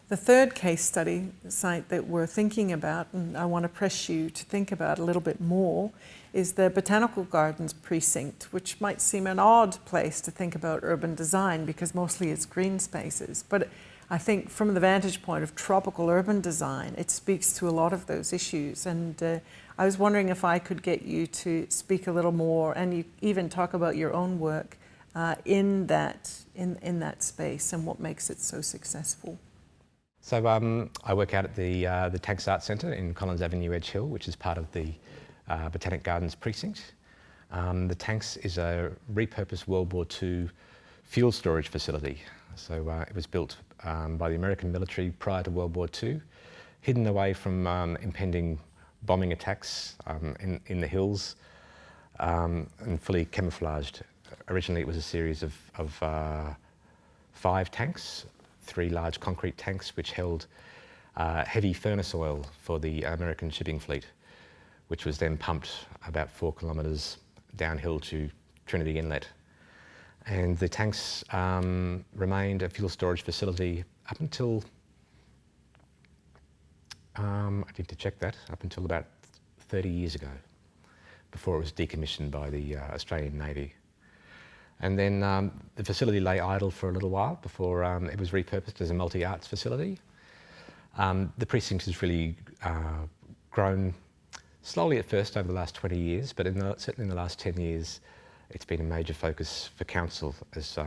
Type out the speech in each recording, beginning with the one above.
The third case study site that we're thinking about, and I want to press you to think about a little bit more, is the Botanical Gardens precinct, which might seem an odd place to think about urban design because mostly it's green spaces. But I think from the vantage point of tropical urban design, it speaks to a lot of those issues. And I was wondering if I could get you to speak a little more, and you even talk about your own work in that space and what makes it so successful. So I work out at the Tanks Arts Centre in Collins Avenue, Edge Hill, which is part of the Botanic Gardens precinct. The Tanks is a repurposed World War II fuel storage facility. So it was built by the American military prior to World War II, hidden away from impending bombing attacks in the hills, and fully camouflaged. Originally it was a series of 5 tanks, 3 large concrete tanks which held heavy furnace oil for the American shipping fleet, which was then pumped about 4 kilometres downhill to Trinity Inlet. And the tanks remained a fuel storage facility up until, I need to check that, up until about 30 years ago, before it was decommissioned by the Australian Navy. And then the facility lay idle for a little while before it was repurposed as a multi-arts facility. The precinct has really grown slowly at first over the last 20 years, but certainly in the last 10 years, it's been a major focus for council as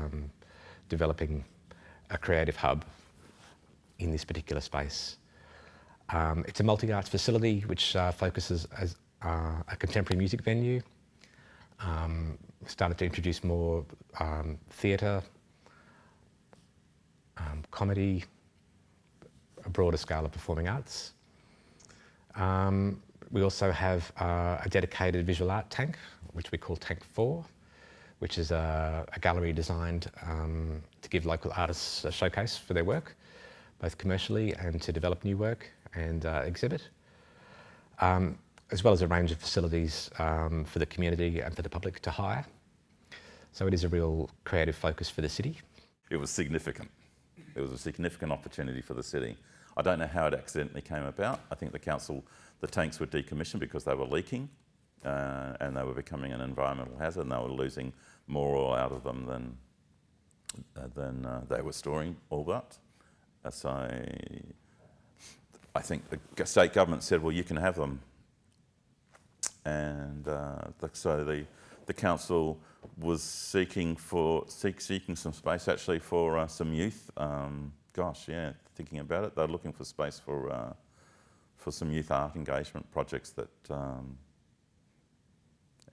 developing a creative hub in this particular space. It's a multi-arts facility which focuses as a contemporary music venue. Started to introduce more theatre, comedy, a broader scale of performing arts. We also have a dedicated visual art tank, which we call Tank 4, which is a gallery designed to give local artists a showcase for their work, both commercially and to develop new work and exhibit. As well as a range of facilities for the community and for the public to hire. So it is a real creative focus for the city. It was significant. It was a significant opportunity for the city. I don't know how it accidentally came about. I think the tanks were decommissioned because they were leaking and they were becoming an environmental hazard, and they were losing more oil out of them than they were storing, all but. So I think the state government said, well, you can have them. And so the council was seeking some space actually for some youth. Gosh, yeah, thinking about it, they're looking for space for some youth art engagement projects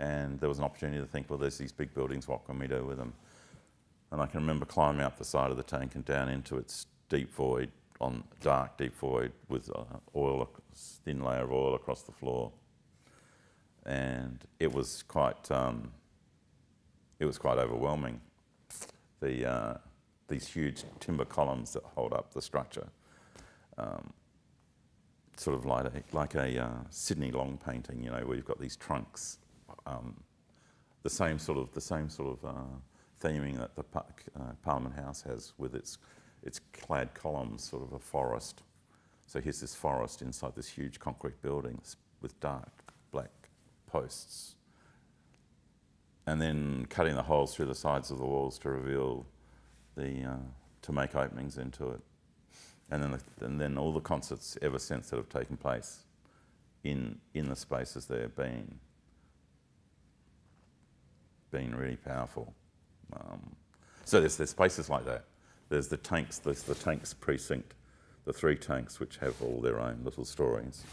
and there was an opportunity to think, well, there's these big buildings, what can we do with them? And I can remember climbing up the side of the tank and down into its deep void, dark deep void with oil, a thin layer of oil across the floor. And it was quite overwhelming. These huge timber columns that hold up the structure, sort of like a Sydney Long painting, you know, where you've got these trunks, the same sort of theming that the Parliament House has with its clad columns, sort of a forest. So here's this forest inside this huge concrete building with dark black posts, and then cutting the holes through the sides of the walls to reveal to make openings into it, and then all the concerts ever since that have taken place in the spaces there been really powerful. So there's spaces like that. There's the tanks precinct, the 3 tanks which have all their own little stories,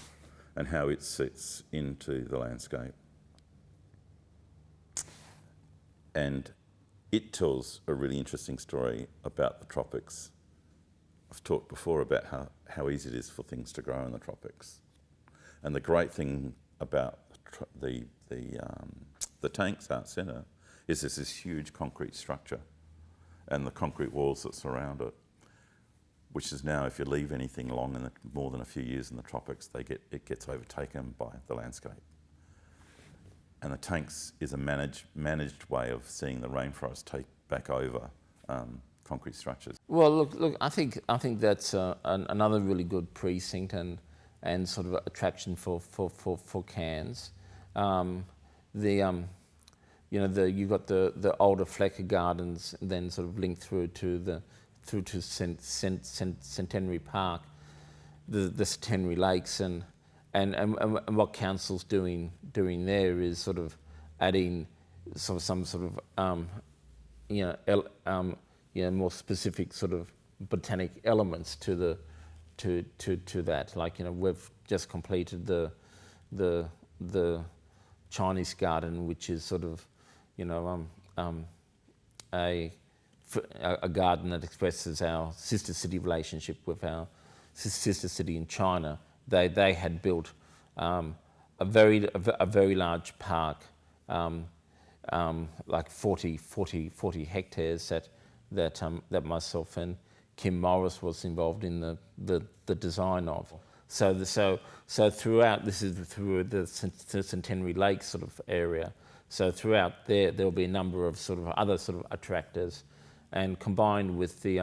and how it sits into the landscape. And it tells a really interesting story about the tropics. I've talked before about how easy it is for things to grow in the tropics. And the great thing about the Tanks Art Centre is there's this huge concrete structure and the concrete walls that surround it, which is now, if you leave anything long more than a few years in the tropics, it gets overtaken by the landscape. And the tanks is a managed way of seeing the rainforest take back over concrete structures. Well, look. I think that's another really good precinct and sort of attraction for Cairns. You've got the older Flecker Gardens, and then sort of linked through to Centenary Park, the Centenary Lakes, and what council's doing there is sort of adding some sort of more specific sort of botanic elements to that. Like, we've just completed the Chinese garden, which is sort of a garden that expresses our sister city relationship with our sister city in China. They had built a very large park, like 40 hectares that myself and Kim Morris was involved in the design of. So throughout, this is through the Centenary Lake sort of area. So throughout there'll be a number of sort of other sort of attractors, and combined with the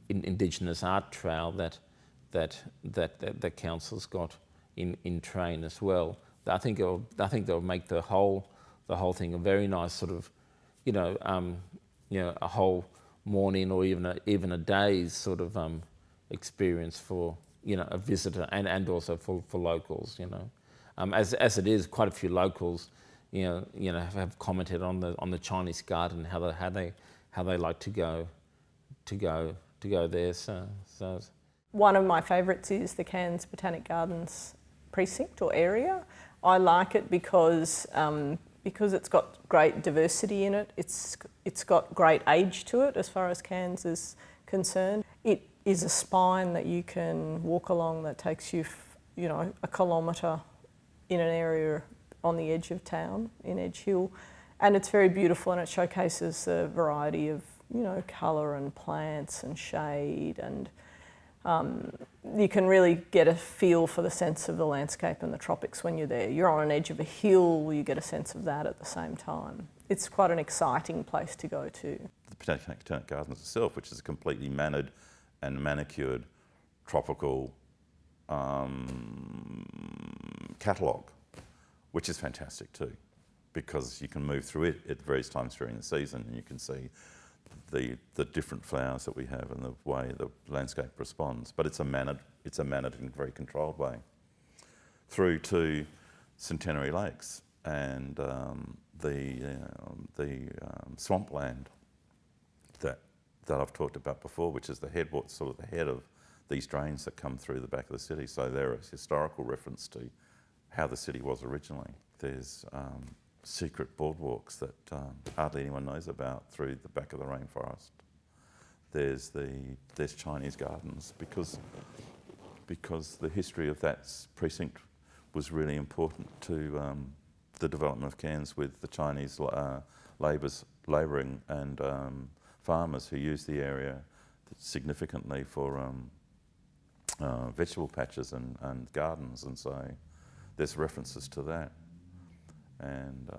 Indigenous art trail that council's got in train as well. I think they'll make the whole thing a very nice sort of, a whole morning or even a day's sort of experience for a visitor and also for locals. As it is, quite a few locals have commented on the Chinese garden, how they like to go there. So. One of my favourites is the Cairns Botanic Gardens precinct or area. I like it because it's got great diversity in it. It's got great age to it as far as Cairns is concerned. It is a spine that you can walk along that takes you, a kilometre in an area on the edge of town in Edge Hill, and it's very beautiful, and it showcases a variety of colour and plants and shade, and you can really get a feel for the sense of the landscape and the tropics when you're there. You're on an edge of a hill, you get a sense of that at the same time. It's quite an exciting place to go to. The Botanic Gardens itself, which is a completely mannered and manicured tropical catalogue, which is fantastic too, because you can move through it at various times during the season, and you can see the different flowers that we have and the way the landscape responds. But it's a mannered and very controlled way through to Centenary Lakes and the swampland that I've talked about before, which is the head of these drains that come through the back of the city. So they're a historical reference to how the city was originally. There's secret boardwalks that hardly anyone knows about through the back of the rainforest. There's Chinese gardens because the history of that precinct was really important to the development of Cairns, with the Chinese labouring and farmers who used the area significantly for vegetable patches and gardens, and so there's references to that. And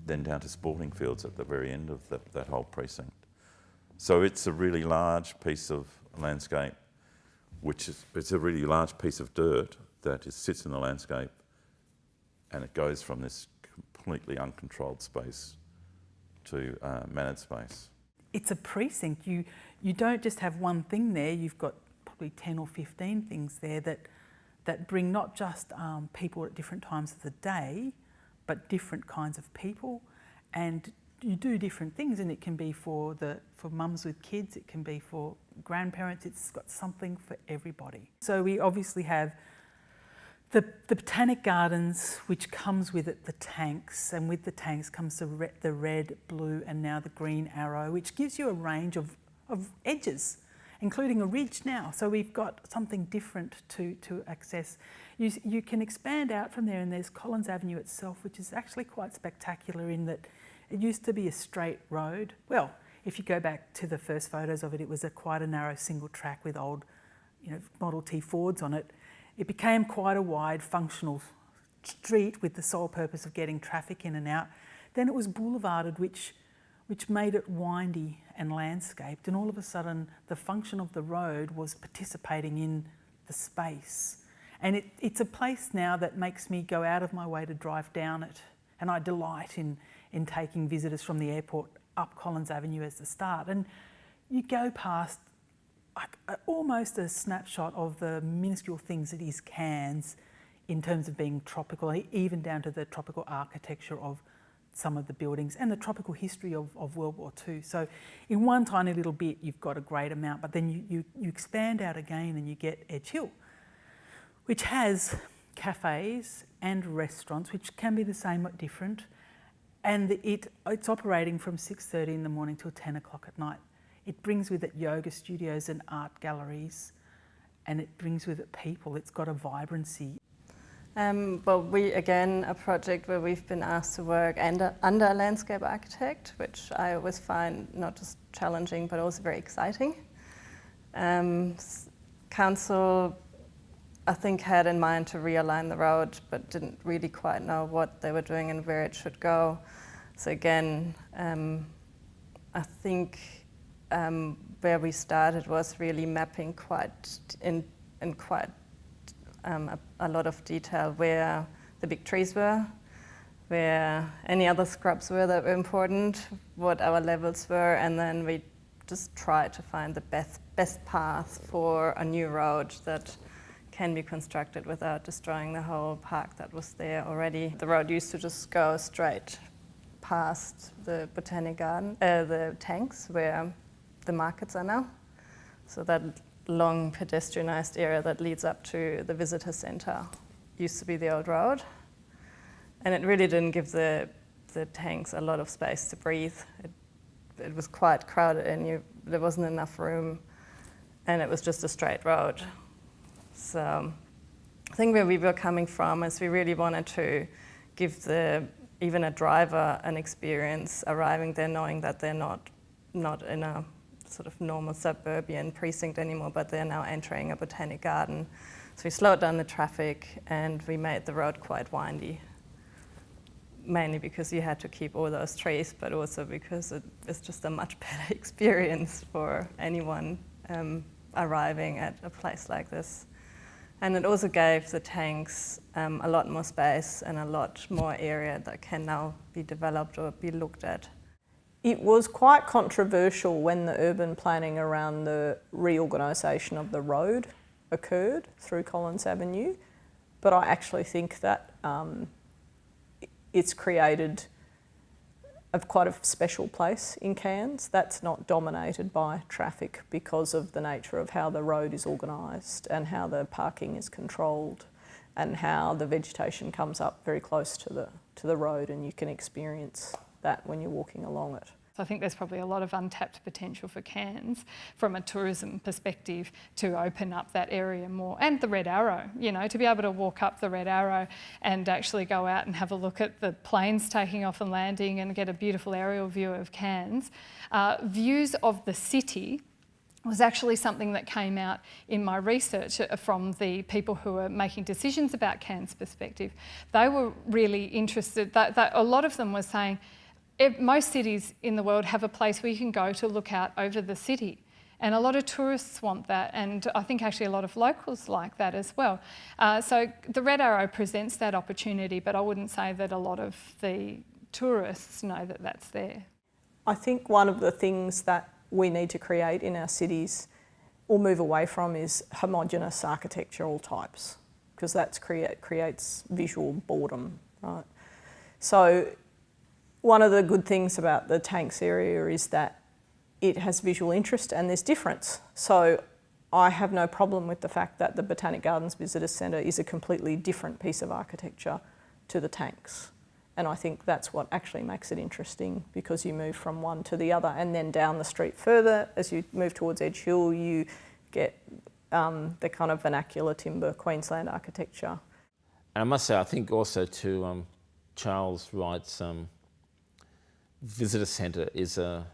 then down to sporting fields at the very end of that whole precinct. So it's a really large piece of landscape, it's a really large piece of dirt that sits in the landscape, and it goes from this completely uncontrolled space to managed space. It's a precinct. You don't just have one thing there, you've got probably 10 or 15 things there that bring not just people at different times of the day, but different kinds of people, and you do different things, and it can be for mums with kids, it can be for grandparents, it's got something for everybody. So we obviously have the Botanic Gardens, which comes with it the tanks, and with the tanks comes the red, blue and now the green arrow, which gives you a range of edges, including a ridge now. So we've got something different to access. You can expand out from there, and there's Collins Avenue itself, which is actually quite spectacular in that it used to be a straight road. Well, if you go back to the first photos of it, it was quite a narrow single track with old, Model T Fords on it. It became quite a wide functional street with the sole purpose of getting traffic in and out. Then it was boulevarded, which which made it windy and landscaped, and all of a sudden the function of the road was participating in the space. And it's a place now that makes me go out of my way to drive down it, and I delight in taking visitors from the airport up Collins Avenue as the start. And you go past almost a snapshot of the minuscule things that is Cairns in terms of being tropical, even down to the tropical architecture of some of the buildings and the tropical history of World War II. So in one tiny little bit, you've got a great amount, but then you expand out again and you get Edge Hill, which has cafes and restaurants, which can be the same but different. And it's operating from 6:30 in the morning till 10 o'clock at night. It brings with it yoga studios and art galleries, and it brings with it people. It's got a vibrancy. Well, we, again, a project where we've been asked to work under a landscape architect, which I always find not just challenging, but also very exciting. Council, I think, had in mind to realign the road, but didn't really quite know what they were doing and where it should go. So again, I think where we started was really mapping quite a lot of detail where the big trees were, where any other scrubs were that were important, what our levels were, and then we just tried to find the best path for a new road that can be constructed without destroying the whole park that was there already. The road used to just go straight past the Botanic Garden, the tanks where the markets are now. So that long pedestrianised area that leads up to the visitor centre used to be the old road. And it really didn't give the tanks a lot of space to breathe. It was quite crowded and there wasn't enough room, and it was just a straight road. So I think where we were coming from is we really wanted to give even a driver an experience arriving there knowing that they're not in a sort of normal suburban precinct anymore, but they're now entering a botanic garden. So we slowed down the traffic and we made the road quite windy, mainly because you had to keep all those trees, but also because it's just a much better experience for anyone arriving at a place like this. And it also gave the tanks a lot more space and a lot more area that can now be developed or be looked at. It was quite controversial when the urban planning around the reorganisation of the road occurred through Collins Avenue, but I actually think that it's created quite a special place in Cairns that's not dominated by traffic because of the nature of how the road is organised and how the parking is controlled and how the vegetation comes up very close to the road, and you can experience that when you're walking along it. So I think there's probably a lot of untapped potential for Cairns from a tourism perspective to open up that area more. And the Red Arrow, to be able to walk up the Red Arrow and actually go out and have a look at the planes taking off and landing and get a beautiful aerial view of Cairns. Views of the city was actually something that came out in my research from the people who were making decisions about Cairns' perspective. They were really interested, a lot of them were saying, most cities in the world have a place where you can go to look out over the city. And a lot of tourists want that, and I think actually a lot of locals like that as well. So the Red Arrow presents that opportunity, but I wouldn't say that a lot of the tourists know that that's there. I think one of the things that we need to create in our cities or move away from is homogenous architectural types, because that creates visual boredom, right? So one of the good things about the tanks area is that it has visual interest and there's difference. So I have no problem with the fact that the Botanic Gardens Visitor Centre is a completely different piece of architecture to the tanks. And I think that's what actually makes it interesting, because you move from one to the other, and then down the street further, as you move towards Edge Hill, you get the kind of vernacular timber Queensland architecture. And I must say, I think also to Charles Wright's visitor centre is a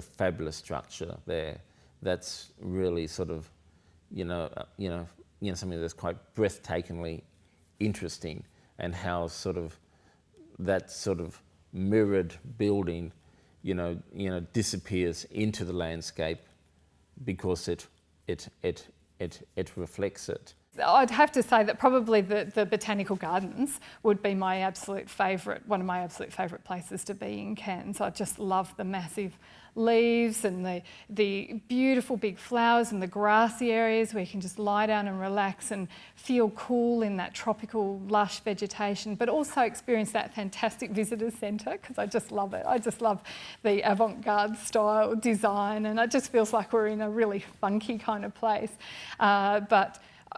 fabulous structure there. That's really sort of, something that's quite breathtakingly interesting, and how that sort of mirrored building, disappears into the landscape because it reflects it. I'd have to say that probably the Botanical Gardens would be my absolute favourite, one of my absolute favourite places to be in Cairns. I just love the massive leaves and the beautiful big flowers and the grassy areas where you can just lie down and relax and feel cool in that tropical lush vegetation, but also experience that fantastic visitor centre, because I just love it. I just love the avant-garde style design, and it just feels like we're in a really funky kind of place.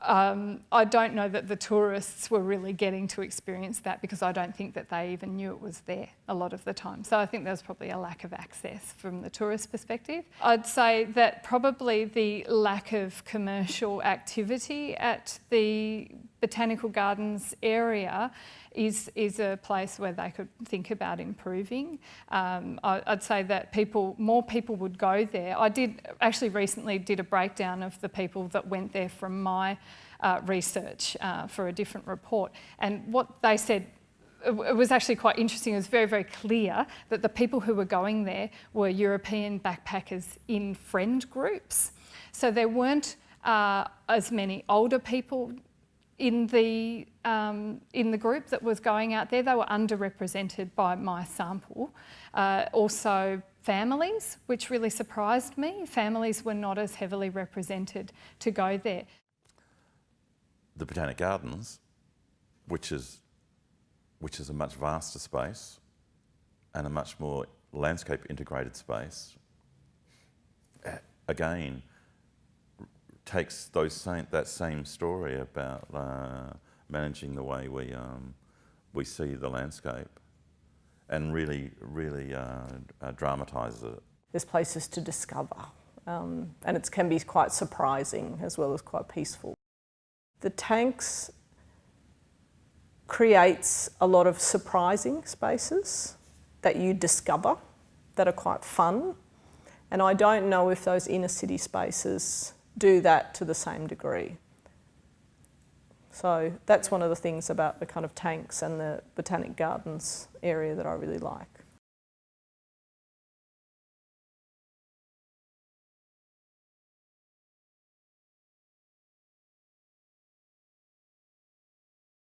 I don't know that the tourists were really getting to experience that, because I don't think that they even knew it was there a lot of the time. So I think there's probably a lack of access from the tourist perspective. I'd say that probably the lack of commercial activity at the Botanical Gardens area is a place where they could think about improving. I'd say that more people would go there. I did actually recently did a breakdown of the people that went there from my research for a different report, and what they said, it was actually quite interesting. It was very, very clear that the people who were going there were European backpackers in friend groups. So there weren't as many older people in the group that was going out there. They were underrepresented by my sample. Also families, which really surprised me. Families were not as heavily represented to go there. The Botanic Gardens, which is a much vaster space and a much more landscape integrated space, again, takes that same story about managing the way we see the landscape and really dramatises it. There's places to discover, and it can be quite surprising as well as quite peaceful. The tanks creates a lot of surprising spaces that you discover that are quite fun, and I don't know if those inner city spaces do that to the same degree. So that's one of the things about the kind of tanks and the Botanic Gardens area that I really like.